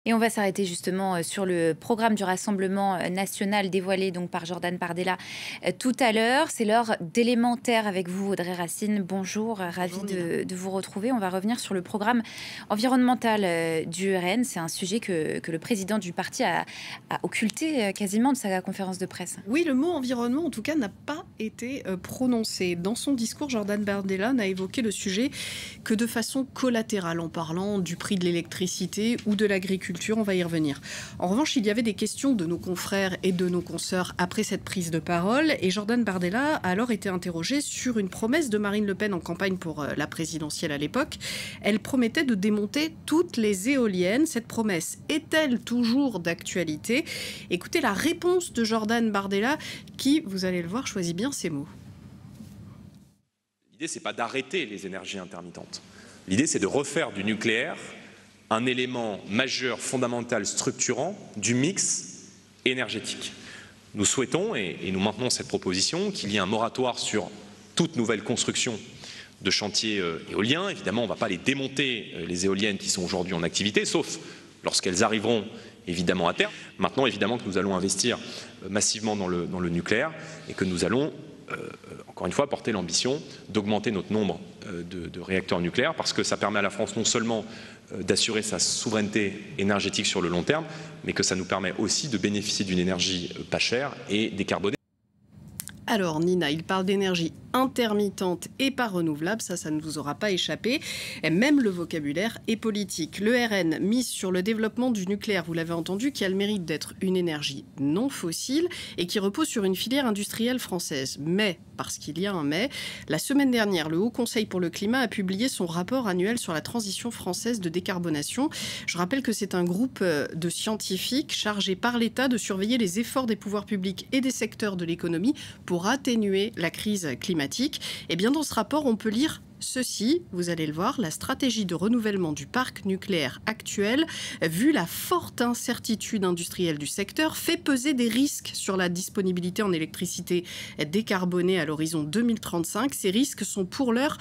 Et on va s'arrêter justement sur le programme du Rassemblement national dévoilé donc par Jordan Bardella tout à l'heure. C'est l'heure d'élémentaire avec vous, Audrey Racine. Bonjour, ravie Bonjour Nina. de vous retrouver. On va revenir sur le programme environnemental du RN. C'est un sujet que le président du parti a occulté quasiment de sa conférence de presse. Oui, le mot environnement, en tout cas, n'a pas été prononcé. Dans son discours, Jordan Bardella n'a évoqué le sujet que de façon collatérale, en parlant du prix de l'électricité ou de l'agriculture. On va y revenir. En revanche, il y avait des questions de nos confrères et de nos consoeurs après cette prise de parole. Et Jordan Bardella a alors été interrogé sur une promesse de Marine Le Pen en campagne pour la présidentielle à l'époque. Elle promettait de démonter toutes les éoliennes. Cette promesse est-elle toujours d'actualité? Écoutez la réponse de Jordan Bardella qui, vous allez le voir, choisit bien ses mots. L'idée, c'est pas d'arrêter les énergies intermittentes. L'idée, c'est de refaire du nucléaire un élément majeur, fondamental, structurant du mix énergétique. Nous souhaitons, et nous maintenons cette proposition, qu'il y ait un moratoire sur toute nouvelle construction de chantiers éoliens. Évidemment, on ne va pas les démonter, les éoliennes qui sont aujourd'hui en activité, sauf lorsqu'elles arriveront évidemment à terme. Maintenant, évidemment que nous allons investir massivement dans le nucléaire et que nous allons, encore une fois, porter l'ambition d'augmenter notre nombre de réacteurs nucléaires parce que ça permet à la France non seulement d'assurer sa souveraineté énergétique sur le long terme, mais que ça nous permet aussi de bénéficier d'une énergie pas chère et décarbonée. Alors Nina, il parle d'énergie intermittente et pas renouvelable, ça ne vous aura pas échappé. Et même le vocabulaire est politique. Le RN mise sur le développement du nucléaire, vous l'avez entendu, qui a le mérite d'être une énergie non fossile et qui repose sur une filière industrielle française. Mais, parce qu'il y a un mais, la semaine dernière, le Haut Conseil pour le climat a publié son rapport annuel sur la transition française de décarbonation. Je rappelle que c'est un groupe de scientifiques chargés par l'État de surveiller les efforts des pouvoirs publics et des secteurs de l'économie pour atténuer la crise climatique. Et bien dans ce rapport, on peut lire ceci, vous allez le voir, la stratégie de renouvellement du parc nucléaire actuel, vu la forte incertitude industrielle du secteur, fait peser des risques sur la disponibilité en électricité décarbonée à l'horizon 2035. Ces risques sont pour l'heure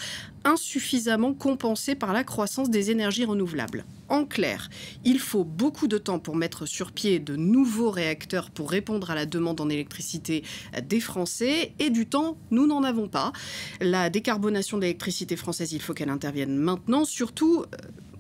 insuffisamment compensés par la croissance des énergies renouvelables. En clair, il faut beaucoup de temps pour mettre sur pied de nouveaux réacteurs pour répondre à la demande en électricité des Français et du temps, nous n'en avons pas. La décarbonation de l'électricité française, il faut qu'elle intervienne maintenant, surtout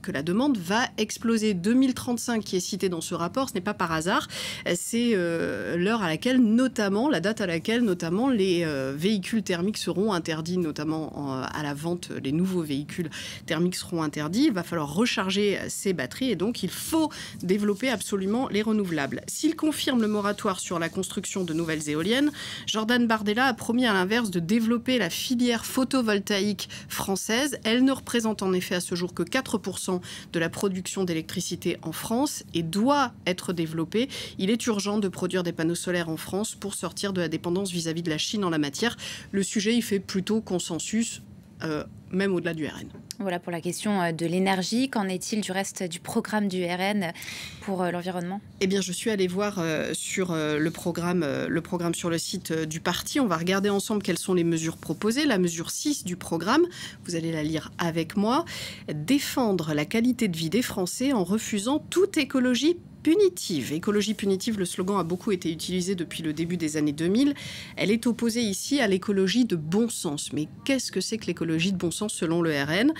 que la demande va exploser. 2035 qui est cité dans ce rapport, ce n'est pas par hasard, c'est l'heure à laquelle notamment, la date à laquelle notamment les véhicules thermiques seront interdits, notamment à la vente, les nouveaux véhicules thermiques seront interdits. Il va falloir recharger ces batteries et donc il faut développer absolument les renouvelables. S'il confirme le moratoire sur la construction de nouvelles éoliennes, Jordan Bardella a promis à l'inverse de développer la filière photovoltaïque française. Elle ne représente en effet à ce jour que 4% de la production d'électricité en France et doit être développée. Il est urgent de produire des panneaux solaires en France pour sortir de la dépendance vis-à-vis de la Chine en la matière. Le sujet, il fait plutôt consensus, même au-delà du RN. Voilà pour la question de l'énergie. Qu'en est-il du reste du programme du RN pour l'environnement? Eh bien, je suis allée voir sur le programme sur le site du parti. On va regarder ensemble quelles sont les mesures proposées. La mesure 6 du programme, vous allez la lire avec moi. Défendre la qualité de vie des Français en refusant toute écologie punitive. Écologie punitive, le slogan a beaucoup été utilisé depuis le début des années 2000. Elle est opposée ici à l'écologie de bon sens. Mais qu'est-ce que c'est que l'écologie de bon sens selon le RN?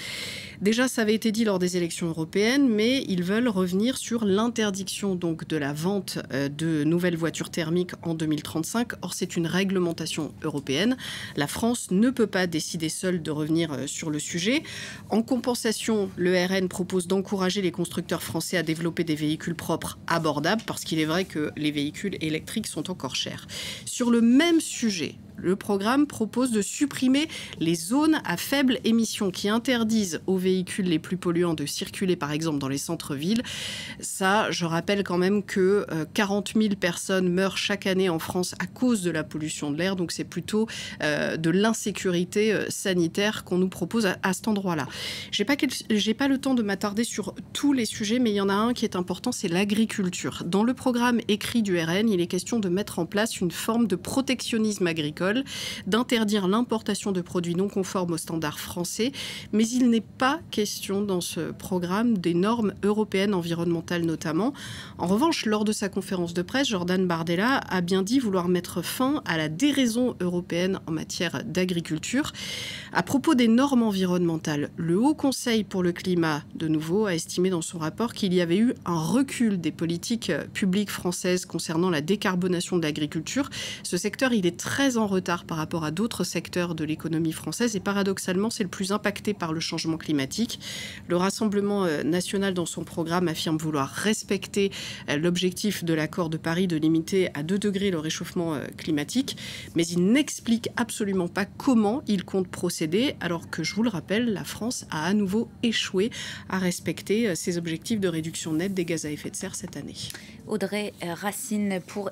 Déjà, ça avait été dit lors des élections européennes, mais ils veulent revenir sur l'interdiction donc de la vente de nouvelles voitures thermiques en 2035. Or, c'est une réglementation européenne. La France ne peut pas décider seule de revenir sur le sujet. En compensation, le RN propose d'encourager les constructeurs français à développer des véhicules propres abordables, parce qu'il est vrai que les véhicules électriques sont encore chers. Sur le même sujet, le programme propose de supprimer les zones à faible émission qui interdisent aux véhicules les plus polluants de circuler, par exemple, dans les centres-villes. Ça, je rappelle quand même que 40 000 personnes meurent chaque année en France à cause de la pollution de l'air. Donc, c'est plutôt de l'insécurité sanitaire qu'on nous propose à cet endroit-là. J'ai pas le temps de m'attarder sur tous les sujets, mais il y en a un qui est important, c'est l'agriculture. l'agriculture. Dans le programme écrit du RN, il est question de mettre en place une forme de protectionnisme agricole, d'interdire l'importation de produits non conformes aux standards français, mais il n'est pas question dans ce programme des normes européennes environnementales notamment. En revanche, lors de sa conférence de presse, Jordan Bardella a bien dit vouloir mettre fin à la déraison européenne en matière d'agriculture. À propos des normes environnementales, le Haut Conseil pour le climat, de nouveau, a estimé dans son rapport qu'il y avait eu un recul des politiques publiques françaises concernant la décarbonation de l'agriculture. Ce secteur, il est très en retard par rapport à d'autres secteurs de l'économie française et paradoxalement, c'est le plus impacté par le changement climatique. Le Rassemblement national, dans son programme, affirme vouloir respecter l'objectif de l'accord de Paris de limiter à 2 degrés le réchauffement climatique, mais il n'explique absolument pas comment il compte procéder, alors que, je vous le rappelle, la France a à nouveau échoué à respecter ses objectifs de réduction nette des gaz à effet de serre cette année. Audrey Racine pour